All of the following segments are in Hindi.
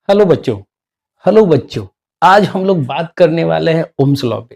हेलो बच्चों। हेलो बच्चों। आज हम लोग बात करने वाले हैं ओम्स लॉ पे।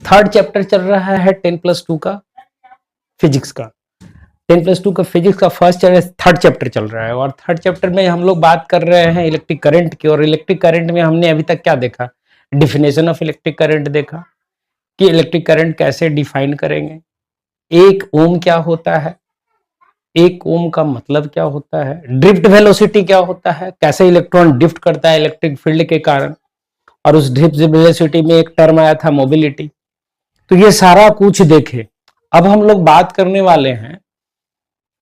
थर्ड चैप्टर चल रहा है 10+2 का फिजिक्स का। 10+2 का फिजिक्स का फर्स्ट थर्ड चैप्टर चल रहा है और थर्ड चैप्टर में हम लोग बात कर रहे हैं इलेक्ट्रिक करंट की। और इलेक्ट्रिक करंट में हमने अभी तक क्या देखा? डिफिनेशन ऑफ इलेक्ट्रिक करंट देखा कि इलेक्ट्रिक करंट कैसे डिफाइन करेंगे, एक ओम क्या होता है, एक ओम का मतलब क्या होता है, ड्रिफ्ट वेलोसिटी क्या होता है, कैसे इलेक्ट्रॉन ड्रिफ्ट करता है इलेक्ट्रिक फील्ड के कारण, और उस ड्रिफ्ट वेलोसिटी में एक टर्म आया था मोबिलिटी। तो ये सारा कुछ देखे। अब हम लोग बात करने वाले हैं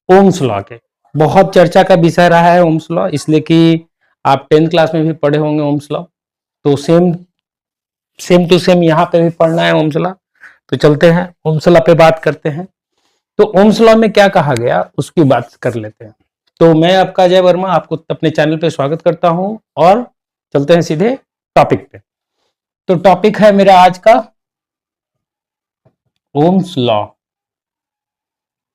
ओम्स लॉ के। बहुत चर्चा का विषय रहा है ओम्स लॉ, इसलिए कि आप 10th क्लास में भी पढ़े होंगे ओम्स लॉ। तो सेम सेम टू सेम यहाँ पे भी पढ़ना है ओम्स लॉ। तो चलते हैं ओम्स लॉ पे बात करते हैं। तो ओम्स लॉ में क्या कहा गया उसकी बात कर लेते हैं। तो मैं आपका अजय वर्मा आपको अपने चैनल पे स्वागत करता हूं और चलते हैं सीधे टॉपिक पे। तो टॉपिक है मेरा आज का ओम्स लॉ।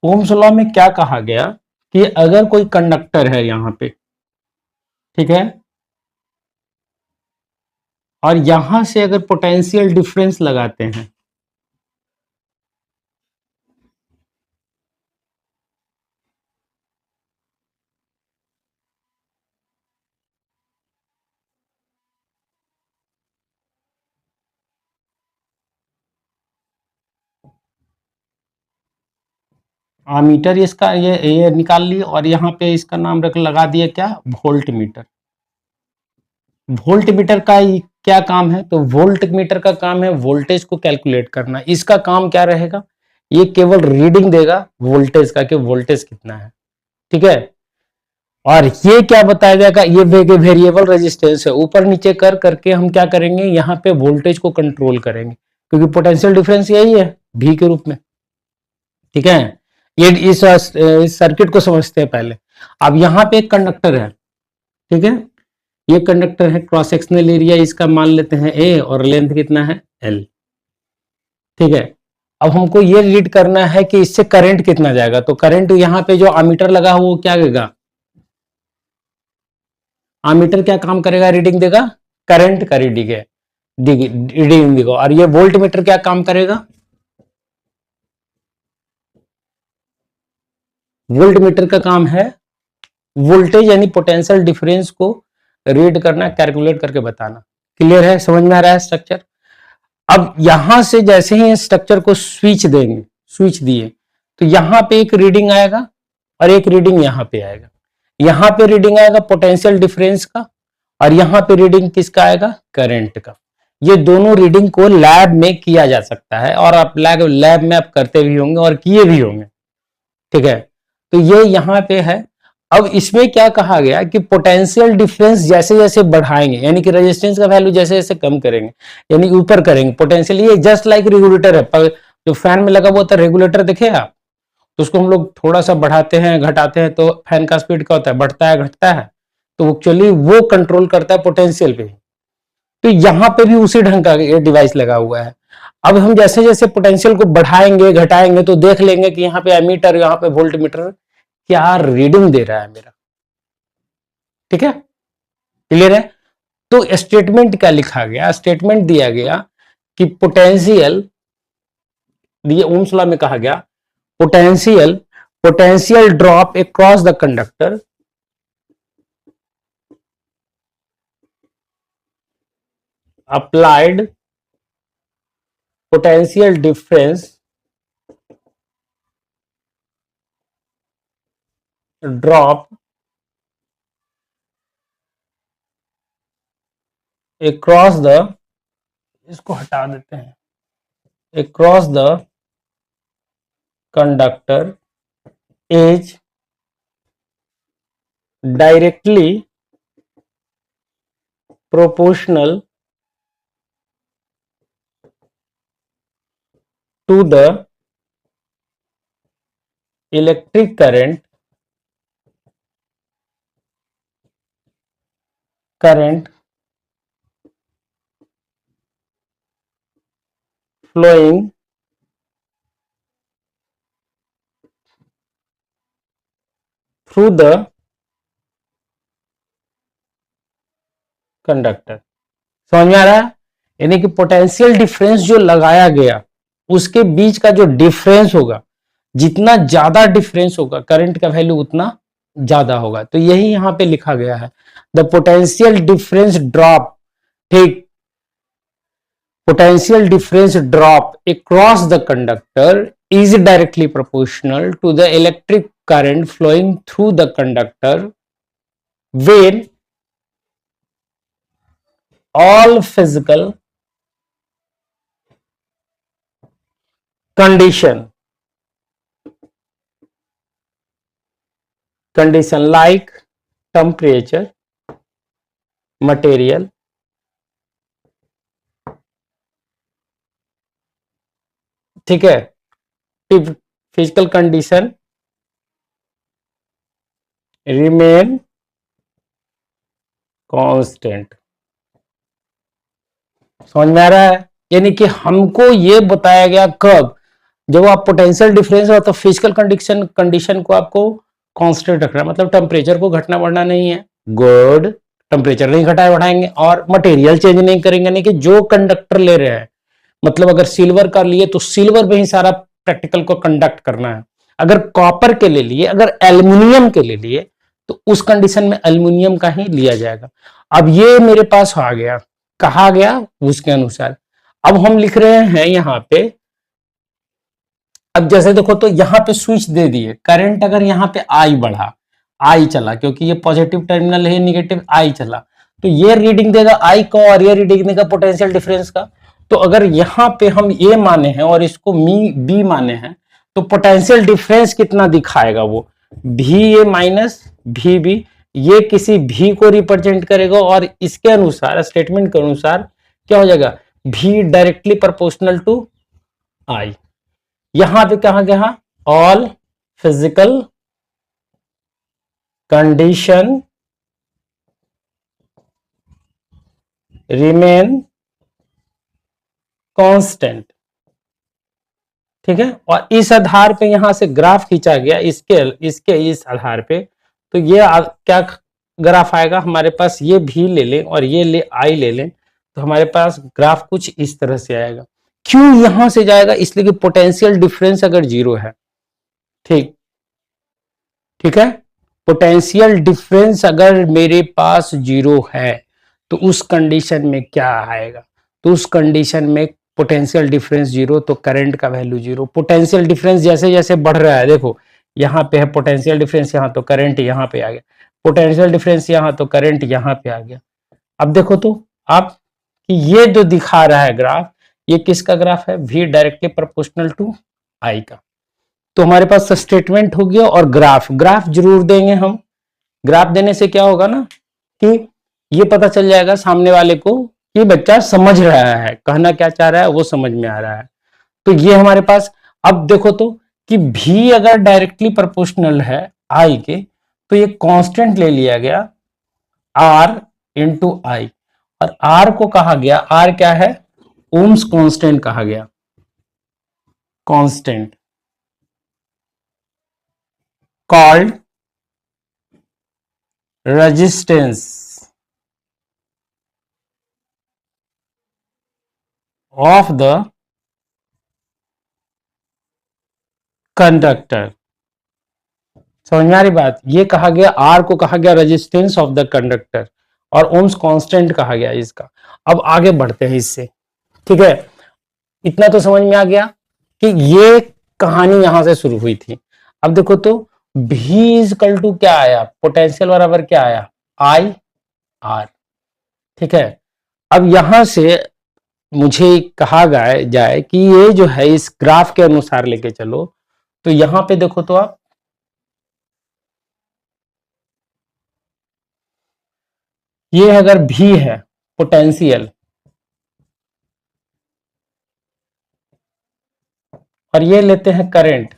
ओम्स लॉ में क्या कहा गया कि अगर कोई कंडक्टर है यहां पे, ठीक है, और यहां से अगर पोटेंशियल डिफरेंस लगाते हैं, मीटर इसका ये निकाल लिए और यहाँ पे इसका नाम रख लगा दिया क्या, वोल्ट मीटर। वोल्ट मीटर का क्या काम है? तो वोल्ट मीटर का काम है वोल्टेज को कैलकुलेट करना। इसका काम क्या रहेगा? ये केवल रीडिंग देगा वोल्टेज का कि वोल्टेज कितना है, ठीक है। और ये क्या बताया जाएगा, ये वेरिएबल रेजिस्टेंस है, ऊपर नीचे कर करके हम क्या करेंगे, यहाँ पे वोल्टेज को कंट्रोल करेंगे क्योंकि पोटेंशियल डिफरेंस यही है भी के रूप में, ठीक है। ये इस सर्किट को समझते हैं पहले। अब यहाँ पे एक कंडक्टर है, ठीक है, ये कंडक्टर है, क्रॉस सेक्शनल एरिया इसका मान लेते हैं ए और लेंथ कितना है एल, ठीक है। अब हमको ये रीड करना है कि इससे करंट कितना जाएगा। तो करंट यहाँ पे जो अमीटर लगा हुआ वो क्या देगा, अमीटर क्या काम करेगा, रीडिंग देगा, करंट का रीडिंग है, रीडिंग देगा। और ये वोल्ट मीटर क्या काम करेगा, वोल्ट मीटर का काम है वोल्टेज यानी पोटेंशियल डिफरेंस को रीड करना, कैलकुलेट करके बताना। क्लियर है, समझ में आ रहा है स्ट्रक्चर? अब यहां से जैसे ही स्ट्रक्चर को स्विच देंगे, स्विच दिए, तो यहां पे एक रीडिंग आएगा और एक रीडिंग यहां पे आएगा। यहां पे रीडिंग आएगा पोटेंशियल डिफरेंस का और यहां पे रीडिंग किसका आएगा, करंट का। ये दोनों रीडिंग को लैब में किया जा सकता है और आप लैब में आप करते भी होंगे और किए भी होंगे, ठीक है। तो ये यहां पे है। अब इसमें क्या कहा गया कि पोटेंशियल डिफरेंस जैसे जैसे बढ़ाएंगे, यानी कि रेजिस्टेंस का वैल्यू जैसे जैसे कम करेंगे, यानी ऊपर करेंगे पोटेंशियल, ये जस्ट लाइक रेगुलेटर है, पर जो फैन में लगा हुआ था रेगुलेटर देखे आप, तो उसको हम लोग थोड़ा सा बढ़ाते हैं घटाते हैं तो फैन का स्पीड क्या होता है, बढ़ता है घटता है। तो एक्चुअली वो कंट्रोल करता है पोटेंशियल पे। तो यहां पे भी उसी ढंग का ये डिवाइस लगा हुआ है। अब हम जैसे जैसे पोटेंशियल को बढ़ाएंगे घटाएंगे तो देख लेंगे कि यहाँ पे एमीटर, यहाँ पे वोल्ट मीटर क्या रीडिंग दे रहा है मेरा, ठीक है। क्लियर है? तो स्टेटमेंट क्या लिखा गया, स्टेटमेंट दिया गया कि पोटेंशियल, ये ओम्स लॉ में कहा गया, potential potential drop across the conductor applied potential difference drop across the, इसको हटा देते हैं, across the conductor is directly proportional to the electric current flowing through the conductor. समझ में आ रहा है? यानी कि पोटेंशियल डिफरेंस जो लगाया गया उसके बीच का जो डिफरेंस होगा, जितना ज्यादा डिफरेंस होगा करंट का वैल्यू उतना ज्यादा होगा। तो यही यहां पे लिखा गया है, द पोटेंशियल डिफरेंस ड्रॉप, ठीक, potential difference drop across the conductor is directly proportional to the electric current flowing through the conductor when all physical condition like temperature, material, ठीक है, फिजिकल कंडीशन रिमेन कांस्टेंट। समझ में आ रहा है? यानी कि हमको ये बताया गया कब, जब आप पोटेंशियल डिफरेंस हो तो फिजिकल कंडीशन को आपको कांस्टेंट रखना, मतलब टेम्परेचर को घटना बढ़ना नहीं है, गुड, टेम्परेचर नहीं घटाए बढ़ाएंगे, और मटेरियल चेंज नहीं करेंगे, यानी कि जो कंडक्टर ले रहे हैं, मतलब अगर सिल्वर का लिए तो सिल्वर में ही सारा प्रैक्टिकल को कंडक्ट करना है, अगर कॉपर के ले लिए, अगर एल्यूमिनियम के ले लिए तो उस कंडीशन में एल्यूमिनियम का ही लिया जाएगा। अब ये मेरे पास आ गया, कहा गया उसके अनुसार। अब हम लिख रहे हैं यहां पे, अब जैसे देखो तो यहां पे स्विच दे दिए, करंट अगर यहां पे आई बढ़ा, आई चला, क्योंकि ये पॉजिटिव टर्मिनल है, नेगेटिव आई चला, तो ये रीडिंग देगा आई का और ये रीडिंग देगा पोटेंशियल डिफरेंस का। तो अगर यहां पे हम ए माने हैं और इसको बी माने हैं, तो पोटेंशियल डिफरेंस कितना दिखाएगा वो, भी ए माइनस भी बी, ये किसी भी को रिप्रेजेंट करेगा, और इसके अनुसार, स्टेटमेंट के अनुसार क्या हो जाएगा, भी डायरेक्टली प्रोपोर्शनल टू आई। यहां पे कहा गया, all physical condition remain constant, ठीक है, और इस आधार पे यहां से ग्राफ खींचा गया, इसके इस आधार पे, तो ये क्या ग्राफ आएगा हमारे पास, ये भी ले लें और ये ले आई ले लें, तो हमारे पास ग्राफ कुछ इस तरह से आएगा। क्यों यहां से जाएगा, इसलिए कि पोटेंशियल डिफरेंस अगर जीरो है, ठीक, ठीक है, पोटेंशियल डिफरेंस अगर मेरे पास जीरो है तो उस कंडीशन में क्या आएगा, तो उस कंडीशन में पोटेंशियल डिफरेंस जीरो तो करंट का वैल्यू जीरो। पोटेंशियल डिफरेंस जैसे जैसे बढ़ रहा है, देखो यहां पे है पोटेंशियल डिफरेंस, यहां तो करंट यहां पे आ गया, पोटेंशियल डिफरेंस यहां तो करंट यहां पे आ गया। अब देखो तो आप कि ये जो दिखा रहा है ग्राफ, ये किसका ग्राफ है, v directly proportional to i का। तो हमारे पास स्टेटमेंट हो गया और ग्राफ, ग्राफ जरूर देंगे हम। ग्राफ देने से क्या होगा ना कि ये पता चल जाएगा सामने वाले को कि बच्चा समझ रहा है, कहना क्या चाह रहा है वो समझ में आ रहा है। तो ये हमारे पास, अब देखो तो कि भी अगर डायरेक्टली प्रोपोर्शनल है आई के, तो ये कांस्टेंट ले लिया गया आर इंटू आई, और आर को कहा गया, आर क्या है, ओम्स कांस्टेंट कहा गया, constant called resistance of the conductor. समझ में आ रही बात, ये कहा गया, आर को कहा गया रेजिस्टेंस ऑफ द कंडक्टर, और ओम्स कांस्टेंट कहा गया इसका। अब आगे बढ़ते हैं इससे, ठीक है, इतना तो समझ में आ गया कि ये कहानी यहां से शुरू हुई थी। अब देखो तो V इज इक्वल टू क्या आया, पोटेंशियल बराबर क्या आया, आई आर, ठीक है। अब यहां से मुझे कहा जाए कि ये जो है इस ग्राफ के अनुसार लेके चलो, तो यहां पे देखो तो आप, ये अगर भी है पोटेंशियल और ये लेते हैं करंट,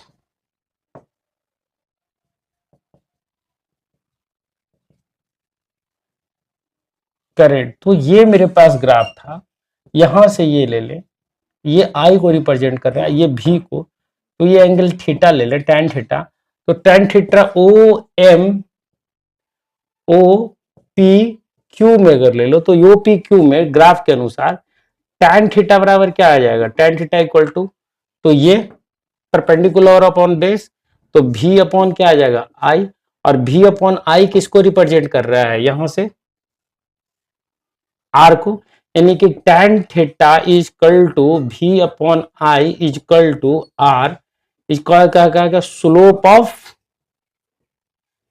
करंट, तो ये मेरे पास ग्राफ था, यहां से ये ले ले, ये आई को रिप्रेजेंट कर रहा है, ये भी को, तो ये एंगल थीटा ले ले, टैन थीटा, तो tan theta O M O P Q में अगर ले लो तो यो पी क्यू में ग्राफ के अनुसार tan थीटा बराबर क्या आ जाएगा, tan थीटा इक्वल टू, तो ये परपेंडिकुलर अपॉन बेस, तो v अपॉन क्या आ जाएगा i, और v अपॉन i किसको रिप्रेजेंट कर रहा है यहां से r को, यानी कि tan theta is equal to v upon i is equal to r is equal क्या स्लोप ऑफ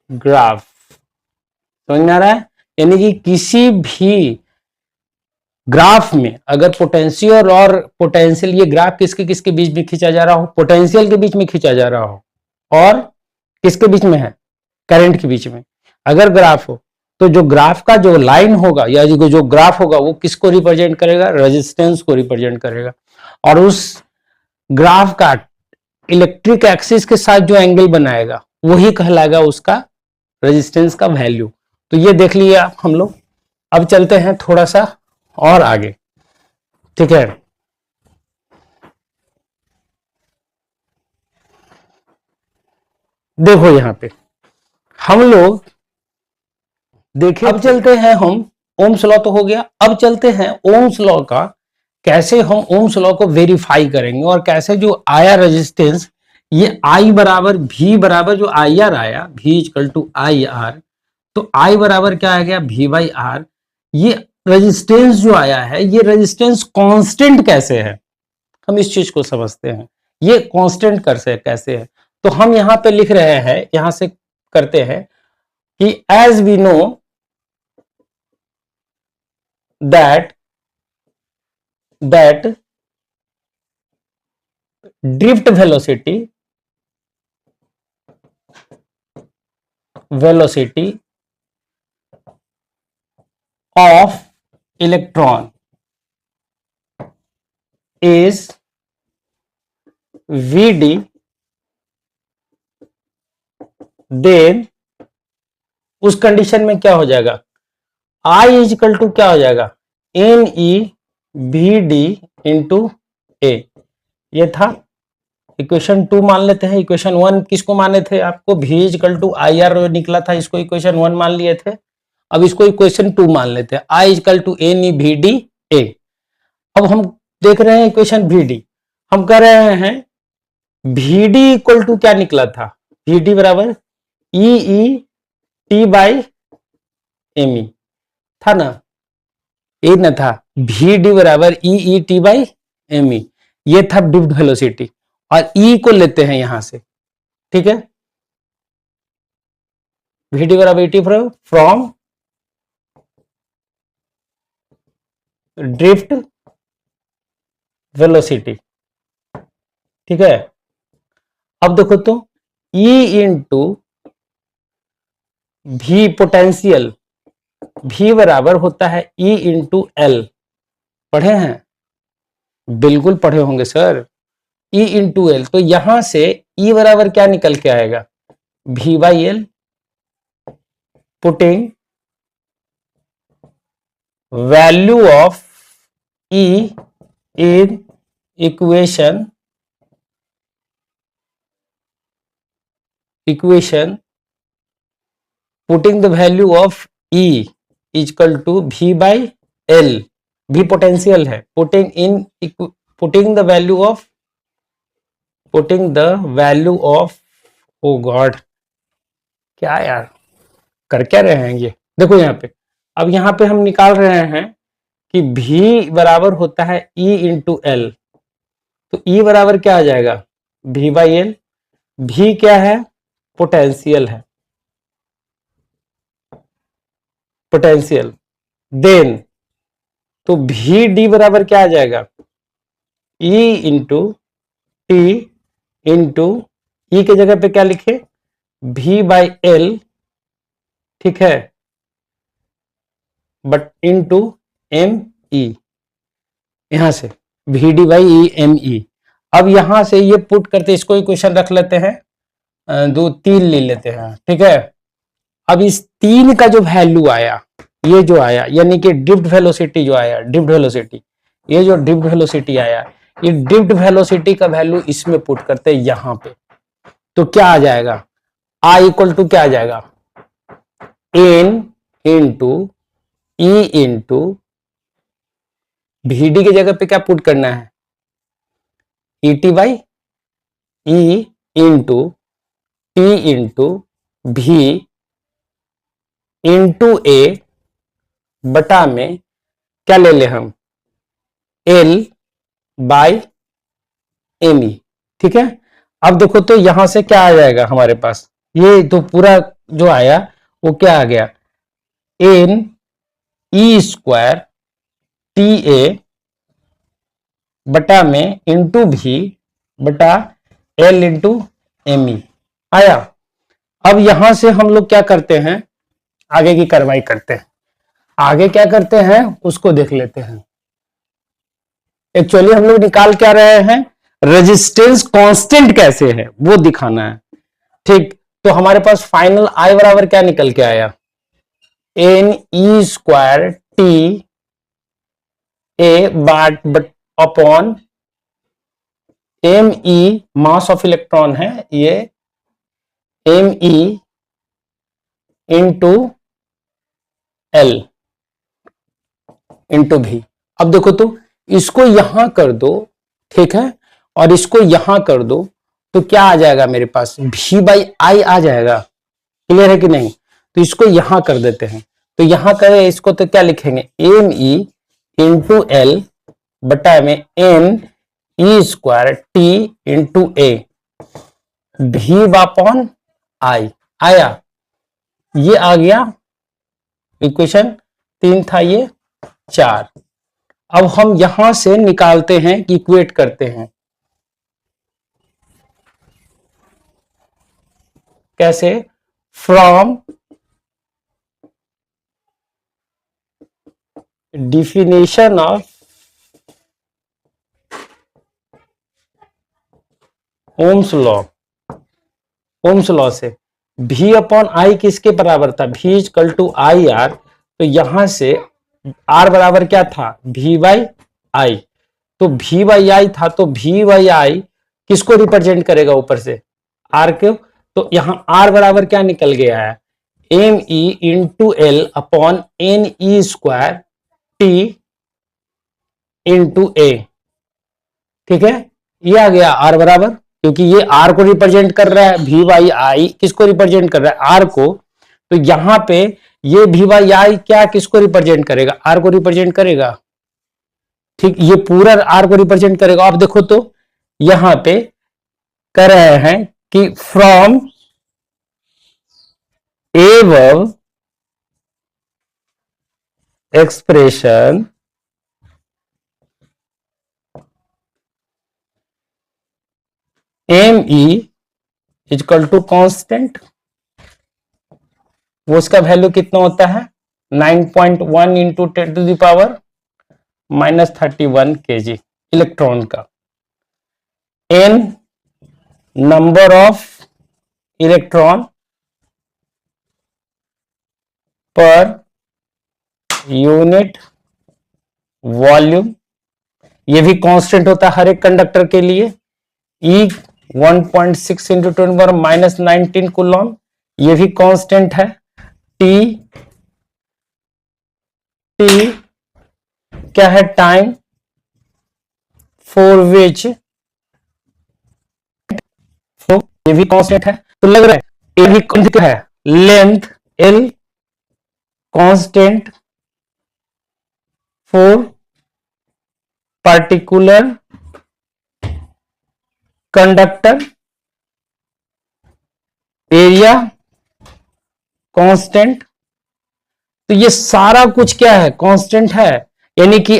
ग्राफ। समझ में आ रहा है, यानी कि किसी भी ग्राफ में अगर पोटेंशियल और पोटेंशियल, ये ग्राफ किसके किसके बीच में खींचा जा रहा हो, पोटेंशियल के बीच में खींचा जा रहा हो और किसके बीच में है, करंट के बीच में अगर ग्राफ हो, तो जो ग्राफ का जो लाइन होगा या जो ग्राफ होगा वो किसको रिप्रेजेंट करेगा, रेजिस्टेंस को रिप्रेजेंट करेगा, और उस ग्राफ का इलेक्ट्रिक एक्सिस के साथ जो एंगल बनाएगा वही कहलाएगा उसका रेजिस्टेंस का वैल्यू। तो ये देख लिए आप हम लोग। अब चलते हैं थोड़ा सा और आगे, ठीक है। देखो यहां पे हम लोग देखिए, अब चलते हैं हम, ओम्स लॉ तो हो गया, अब चलते हैं ओम्स लॉ का कैसे हम ओम्स लॉ को वेरीफाई करेंगे और कैसे जो आया रेजिस्टेंस, ये I बराबर V बराबर जो IR आया, V इक्वल टू IR, तो I बराबर क्या आ गया V बाई R, ये रेजिस्टेंस जो आया है ये रेजिस्टेंस कांस्टेंट कैसे है, हम इस चीज को समझते हैं, ये कांस्टेंट कैसे है। तो हम यहां पे लिख रहे हैं, यहां से करते हैं कि as we know that drift velocity of electron is Vd, then उस कंडीशन में क्या हो जाएगा, I इज इक्वल टू क्या हो जाएगा, N E V D into A. ये था इक्वेशन 2 मान लेते हैं। इक्वेशन 1 किसको माने थे आपको, V is equal to I R निकला था, इसको इक्वेशन 1 मान लिए थे। अब इसको इक्वेशन 2 मान लेते हैं, I equal to N E V D A. अब हम देख रहे हैं इक्वेशन वी डी, हम कह रहे हैं वी डी इक्वल टू क्या निकला था, वी डी बराबर E E T by M E था ना, ये ना था, वी डी बराबर E E T by M E, ये था ड्रिफ्ट वेलोसिटी, और ई को लेते हैं यहां से, ठीक है, वी डी बराबर टी फ्रॉम ड्रिफ्ट वेलोसिटी, ठीक है। अब देखो तो E इंटू भी पोटेंशियल, V बराबर होता है E इंटू एल, पढ़े हैं, बिल्कुल पढ़े होंगे सर, E इंटू एल। तो यहां से E बराबर क्या निकल के आएगा, V by L, putting value of E in equation putting the value of E is equal to V by L, V potential है, putting the value of oh God, क्या यार कर क्या रहे हैं ये, देखो यहाँ पे, अब यहाँ पे हम निकाल रहे हैं कि V बराबर होता है E इंटू एल, तो E बराबर क्या आ जाएगा, V बाई एल, V क्या है, पोटेंशियल है, पोटेंशियल, देन तो V D बराबर क्या आ जाएगा, E इंटू टी इंटू ई के जगह पे क्या लिखे, V बाई एल, ठीक है, बट इंटू एम ई, यहां से V D by E M E. अब यहां से ये पुट करते, इसको इक्वेशन रख लेते हैं, 2 3 ले लेते हैं, ठीक है। अब इस 3 का जो वैल्यू आया, ये जो आया, यानी कि ड्रिफ्ट वेलोसिटी जो आया, ड्रिफ्ट वेलोसिटी, ये जो ड्रिफ्ट वेलोसिटी आया, ये ड्रिफ्ट वेलोसिटी का वैल्यू इसमें पुट करते हैं यहां पे, तो क्या आ जाएगा, आई इक्वल टू क्या आ जाएगा, N into E into VD की जगह पे क्या पुट करना है, ET by E into T into V into A बटा में क्या ले ले हम, L बाई एम ई। ठीक है, अब देखो तो यहां से क्या आ जाएगा हमारे पास, ये तो पूरा जो आया वो क्या आ गया, N E square T A बटा में इंटू भी बटा एल इंटू एम ई आया। अब यहां से हम लोग क्या करते हैं, आगे की कार्रवाई करते हैं। आगे क्या करते हैं उसको देख लेते हैं। एक्चुअली हम लोग निकाल क्या रहे हैं, रेजिस्टेंस कांस्टेंट कैसे है वो दिखाना है। ठीक, तो हमारे पास फाइनल आई बराबर क्या निकल के आया, N E square T A बट upon M E, mass of electron है ये, M E into L into भी। अब देखो तो इसको यहां कर दो, ठीक है, और इसको यहां कर दो तो क्या आ जाएगा मेरे पास, V बाई आई आ जाएगा। क्लियर है कि नहीं, तो इसको यहां कर देते हैं। तो यहां करें इसको तो क्या लिखेंगे, एम ई इंटू एल बटा में N E square T into A, भी अपॉन आई आया। ये आ गया इक्वेशन 3 था ये 4। अब हम यहां से निकालते हैं कि इक्वेट करते हैं, कैसे, from definition of Ohm's law, Ohm's law से V अपॉन आई किसके बराबर था, V equal to I R. तो यहां से R बराबर क्या था, V बाई आई। तो V बाई आई था, तो V बाई आई किसको रिप्रेजेंट करेगा ऊपर से, R को। तो यहां R बराबर क्या निकल गया है, M E into L upon N E square T into A. ठीक है, ये आ गया R बराबर, क्योंकि ये R को रिप्रेजेंट कर रहा है, V बाई आई किसको रिप्रेजेंट कर रहा है, R को। तो यहां पे ये V बाई आई क्या किसको रिप्रेजेंट करेगा, R को रिप्रेजेंट करेगा। ठीक, ये पूरा R को रिप्रेजेंट करेगा। आप देखो तो यहां पे कर रहे हैं कि from above expression M E equal to constant, वो उसका वैल्यू कितना होता है 9.1 into 10 to the power -31 kg electron का, n नंबर ऑफ इलेक्ट्रॉन पर यूनिट वॉल्यूम, ये भी कांस्टेंट होता है हर एक कंडक्टर के लिए। E 1.6 इंटू 10 -19 कूलॉम, ये भी कांस्टेंट है। T क्या है, टाइम फॉर विच, ये भी कांस्टेंट है। तो लग रहा है ये भी क्या है, length L constant for particular conductor, area constant. तो ये सारा कुछ क्या है, कांस्टेंट है, यानी कि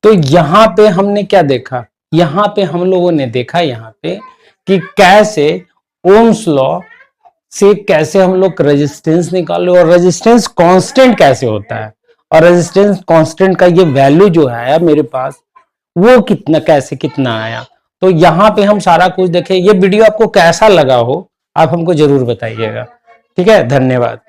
तो यहां पे हमने क्या देखा, यहां पे हम लोगों ने देखा यहां पे कि कैसे ओम्स लॉ से कैसे हम लोग रेजिस्टेंस निकाले और रेजिस्टेंस कांस्टेंट कैसे होता है, और रेजिस्टेंस कांस्टेंट का ये वैल्यू जो है मेरे पास वो कितना कैसे कितना आया। तो यहाँ पे हम सारा कुछ देखें। ये वीडियो आपको कैसा लगा हो आप हमको जरूर बताइएगा। ठीक है, धन्यवाद।